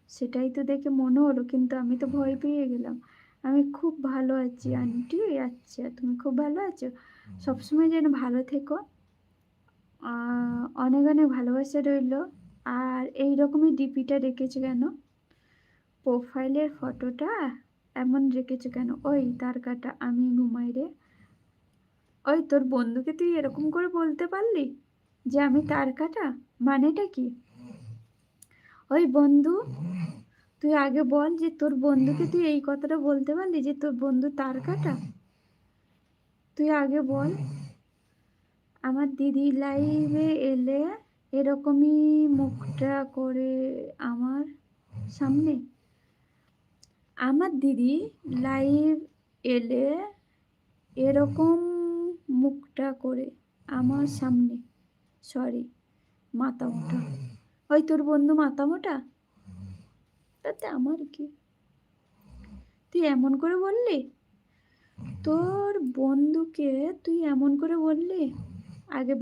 সেটাই তো দেখে মনে হলো, কিন্তু আমি তো ভয় পেয়ে গেলাম। আমি খুব ভালো আছি আন্টি। আচ্ছা, তুমি খুব ভালো আছো? সবসময় যেন ভালো থেকো। আ অনেক, অনেক ভালোবাসা রইলো। আর এইরকমই ডিপিটা রেখেছো কেন? প্রোফাইলের ফটোটা এমন রেখেছো কেন? ওই তারকাটা আমি ঘুমাই রে। ওই তোর বন্ধুকে তুই এরকম করে বলতে পারলি? যে আমি তারকাটা? মানেটা কি? ওই বন্ধু, তুই আগে বল যে তোর বন্ধুকে তুই এই কথাটা বলতে পারলি যে তোর বন্ধু তারকাটা? তুই আগে বল। আমার দিদি লাইভে এলে এরকমই মুখটা করে আমার সামনে। আমার দিদি লাইভ এলে এরকম মুখটা করে আমার সামনে। সরি, মাথামোটা। ওই তোর বন্ধু মাথামোটা? তাতে আমার কি? তুই এমন করে বললি? তোর বন্ধুকে তুই এমন করে বললি? আগে